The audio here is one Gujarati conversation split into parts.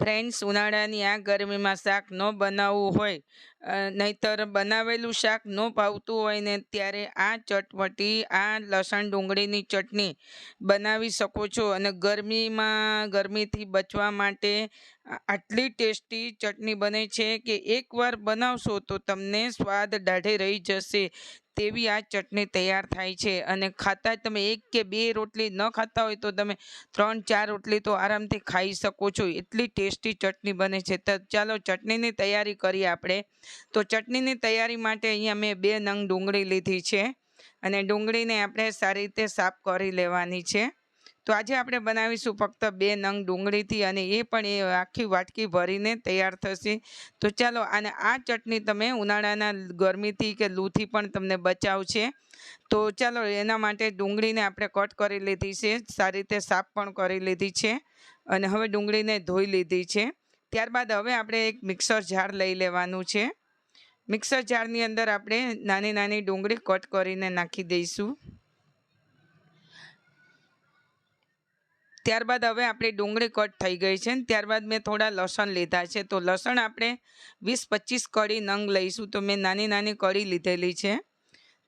ફ્રેન્ડ્સ, ઉનાળાની આ ગરમીમાં શાક ન બનાવવું હોય, નહીંતર બનાવેલું શાક ન ભાવતું હોય ને ત્યારે આ ચટપટી આ લસણ ડુંગળીની ચટણી બનાવી શકો છો. અને ગરમીથી બચવા માટે આટલી ટેસ્ટી ચટણી બને છે કે એકવાર બનાવશો તો તમને સ્વાદ દાઢે રહી જશે તેવી આ ચટણી તૈયાર થાય છે. અને ખાતા તમે એક કે બે રોટલી ન ખાતા હોય તો તમે 3-4 રોટલી તો આરામથી ખાઈ શકો છો, એટલી ટેસ્ટી ચટણી બને છે. તો ચાલો ચટણીની તૈયારી કરીએ આપણે. તો ચટણીની તૈયારી માટે અહીંયા મેં 2 નંગ ડુંગળી લીધી છે અને ડુંગળીને આપણે સારી રીતે સાફ કરી લેવાની છે. તો આજે આપણે બનાવીશું ફક્ત 2 નંગ ડુંગળીથી, અને એ પણ આખી વાટકી ભરીને તૈયાર થશે. તો ચાલો, અને આ ચટણી તમે ઉનાળાના ગરમીથી કે લૂથી પણ તમને બચાવ છે. તો ચાલો, એના માટે ડુંગળીને આપણે કટ કરી લીધી છે, સારી રીતે સાફ પણ કરી લીધી છે અને હવે ડુંગળીને ધોઈ લીધી છે. ત્યારબાદ હવે આપણે એક મિક્સર જાર લઈ લેવાનું છે. મિક્સર જારની અંદર આપણે નાની નાની ડુંગળી કટ કરીને નાખી દઈશું. ત્યારબાદ હવે આપણી ડુંગળી કટ થઈ ગઈ છે. ત્યારબાદ મેં થોડા લસણ લીધા છે. તો લસણ આપણે 20-25 કળી નંગ લઈશું. તો મેં નાની નાની કળી લીધેલી છે.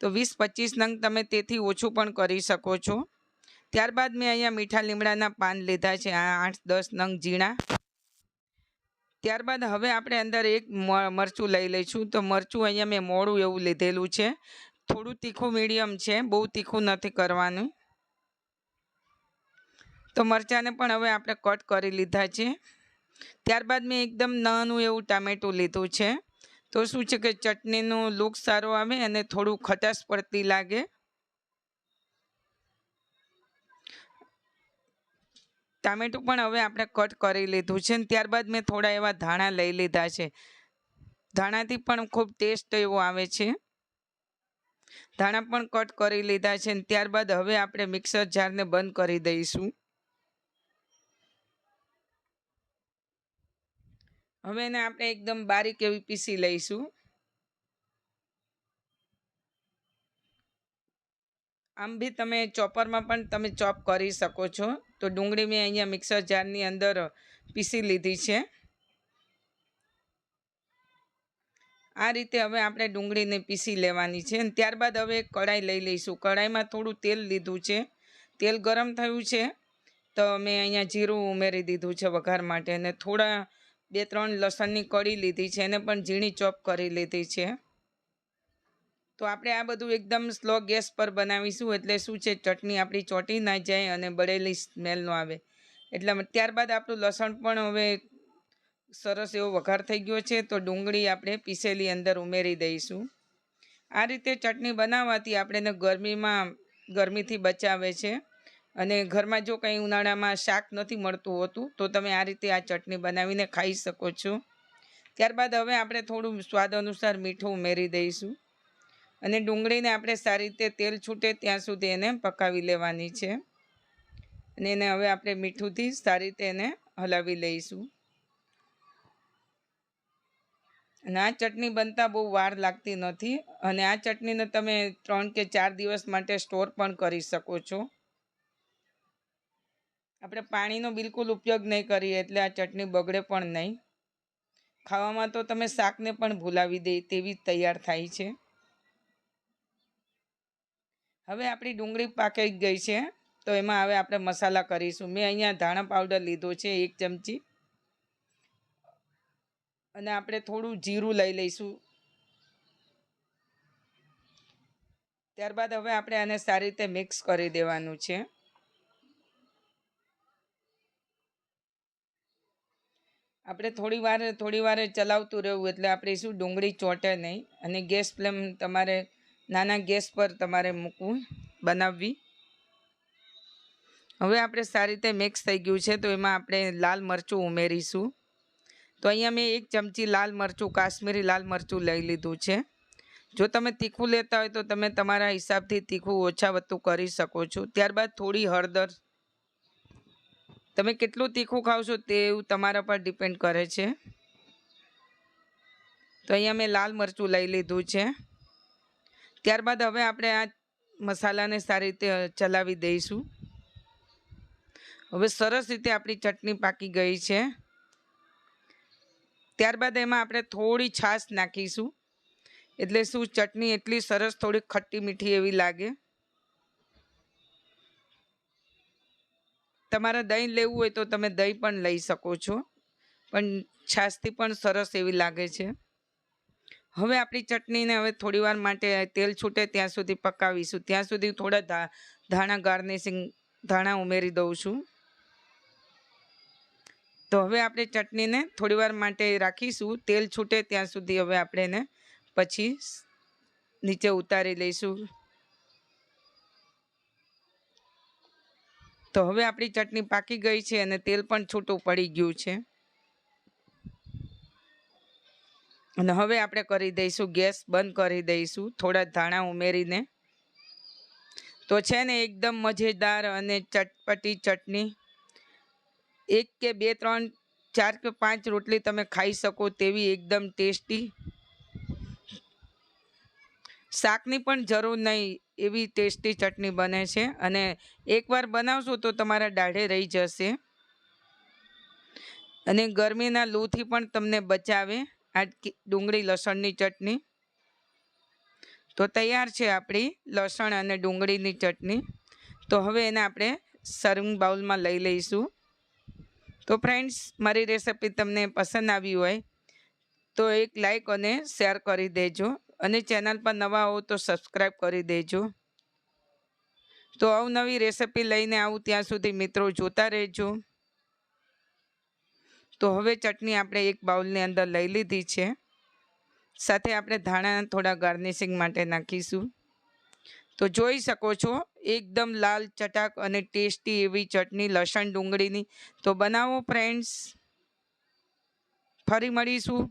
તો 20-25 નંગ તમે તેથી ઓછું પણ કરી શકો છો. ત્યારબાદ મેં અહીંયા મીઠા લીમડાના પાન લીધા છે, 8-10 નંગ ઝીણા. ત્યારબાદ હવે આપણે અંદર એક મરચું લઈ લઈશું. તો મરચું અહીંયા મેં મોળું એવું લીધેલું છે, થોડું તીખું મીડિયમ છે, બહુ તીખું નથી કરવાનું. તો મરચાંને પણ હવે આપણે કટ કરી લીધા છે. ત્યારબાદ મેં એકદમ નાનું એવું ટામેટું લીધું છે. તો શું છે કે ચટણીનો લુક સારો આવે અને થોડું ખટાશ પડતી લાગે. ટામેટું પણ હવે આપણે કટ કરી લીધું છે. ત્યારબાદ મેં થોડા એવા ધાણા લઈ લીધા છે. ધાણાથી પણ ખૂબ ટેસ્ટ એવો આવે છે. ધાણા પણ કટ કરી લીધા છે. ત્યારબાદ હવે આપણે મિક્સર જારને બંધ કરી દઈશું. હવે એને આપણે એકદમ બારીક એવી પીસી લઈશું. આમ બી તમે ચોપરમાં પણ તમે ચોપ કરી શકો છો. તો ડુંગળી મેં અહીંયા મિક્સર જારની અંદર પીસી લીધી છે. આ રીતે હવે આપણે ડુંગળીને પીસી લેવાની છે. અને ત્યારબાદ હવે એક કઢાઈ લઈ લઈશું. કઢાઈમાં થોડું તેલ લીધું છે. તેલ ગરમ થયું છે તો મેં અહીંયા જીરું ઉમેરી દીધું છે વઘાર માટે, અને થોડા 2-3 લસણની કળી લીધી છે, એને પણ ઝીણી ચોપ કરી લીધી છે. તો આપણે આ બધું એકદમ સ્લો ગેસ પર બનાવીશું, એટલે શું છે ચટણી આપણી ચોંટી ના જાય અને બળેલી સ્મેલ ન આવે. એટલે ત્યારબાદ આપણું લસણ પણ હવે સરસ એવો વઘાર થઈ ગયો છે. તો ડુંગળી આપણે પીસેલી અંદર ઉમેરી દઈશું. આ રીતે ચટણી બનાવવાથી આપણને ગરમીથી બચાવે છે. અને ઘરમાં જો કંઈ ઉનાળામાં શાક નથી મળતું હોતું તો તમે આ રીતે આ ચટણી બનાવીને ખાઈ શકો છો. ત્યારબાદ હવે આપણે થોડું સ્વાદ અનુસાર મીઠું ઉમેરી દઈશું. અને ડુંગળીને આપણે સારી રીતે તેલ છૂટે ત્યાં સુધી એને પકાવી લેવાની છે. અને એને હવે આપણે મીઠુંથી સારી રીતે એને હલાવી લઈશું. અને આ ચટણી બનતા બહુ વાર લાગતી નથી. અને આ ચટણીને તમે 3 કે 4 દિવસ માટે સ્ટોર પણ કરી શકો છો. આપણે પાણીનો બિલકુલ ઉપયોગ નહીં કરીએ એટલે આ ચટણી બગડે પણ નહીં. ખાવામાં તો તમે શાકને પણ ભૂલાવી દે તેવી તૈયાર થાય છે. હવે આપણી ડુંગળી પાકી ગઈ છે. તો એમાં હવે આપણે મસાલા કરીશું. મેં અહીંયા ધાણા પાવડર લીધો છે 1 ચમચી, અને આપણે થોડું જીરું લઈ લઈશું. ત્યારબાદ હવે આપણે આને સારી રીતે મિક્સ કરી દેવાનું છે. આપણે થોડી વાર ચલાવતું રહેવું, એટલે આપણે શું ડુંગળી ચોંટે નહીં. અને ગેસ ફ્લેમ તમારે નાના ગેસ પર તમારે બનાવવી. હવે આપણે સારી રીતે મિક્સ થઈ ગયું છે. તો એમાં આપણે લાલ મરચું ઉમેરીશું. તો અહીંયા મેં 1 ચમચી લાલ મરચું, કાશ્મીરી લાલ મરચું લઈ લીધું છે. જો તમે તીખું લેતા હોય તો તમે તમારા હિસાબથી તીખું ઓછા વધતું કરી શકો છો. ત્યારબાદ થોડી હળદર. તમે કેટલું તીખું ખાવશો તે એવું તમારા પર ડિપેન્ડ કરે છે. તો અહીંયા મેં લાલ મરચું લઈ લીધું છે. ત્યારબાદ હવે આપણે આ મસાલાને સારી રીતે ચલાવી દઈશું. હવે સરસ રીતે આપણી ચટણી પાકી ગઈ છે. ત્યારબાદ એમાં આપણે થોડી છાશ નાખીશું, એટલે શું ચટણી એટલી સરસ થોડી ખટ્ટી મીઠી એવી લાગે. તમારે દહીં લેવું હોય તો તમે દહીં પણ લઈ શકો છો, પણ છાશથી પણ સરસ એવી લાગે છે. હવે આપણી ચટણીને હવે થોડી વાર માટે તેલ છૂટે ત્યાં સુધી પકાવીશું. ત્યાં સુધી થોડા ધાણા ગાર્નિશિંગ ધાણા ઉમેરી દઉં છું. તો હવે આપણે ચટણીને થોડી વાર માટે રાખીશું. તેલ છૂટે ત્યાં સુધી હવે આપણે એને પછી નીચે ઉતારી લઈશું. તો હવે આપણી ચટણી પાકી ગઈ છે અને તેલ પણ છૂટું પડી ગયું છે. અને હવે આપણે કરી દઈશું, ગેસ બંધ કરી દઈશું થોડા ધાણા ઉમેરીને. તો છે ને એકદમ મજેદાર અને ચટપટી ચટણી, 1 કે 2 3 4 કે 5 રોટલી તમે ખાઈ શકો તેવી એકદમ ટેસ્ટી, શાકની પણ જરૂર નહીં એવી ટેસ્ટી ચટણી બને છે. અને એકવાર બનાવશો તો તમારા દાઢે રહી જશે અને ગરમીના લૂથી પણ તમને બચાવે આ ડુંગળી લસણની ચટણી. તો તૈયાર છે આપણી લસણ અને ડુંગળીની ચટણી. તો હવે એને આપણે સર્વિંગ બાઉલમાં લઈ લઈશું. તો ફ્રેન્ડ્સ, મારી રેસિપી તમને પસંદ આવી હોય તો એક લાઈક અને શેર કરી દેજો, અને ચેનલ પર નવા હો તો સબસ્ક્રાઈબ કરી દેજો. તો અવનવી રેસિપી લઈને આવું ત્યાં સુધી મિત્રો જોતા રહેજો. તો હવે ચટણી આપણે એક બાઉલની અંદર લઈ લીધી છે. સાથે આપણે ધાણા થોડા ગાર્નિશિંગ માટે નાખીશું. તો જોઈ શકો છો એકદમ લાલ ચટાક અને ટેસ્ટી એવી ચટણી લસણ ડુંગળીની. તો બનાવો ફ્રેન્ડ્સ, ફરી મળીશું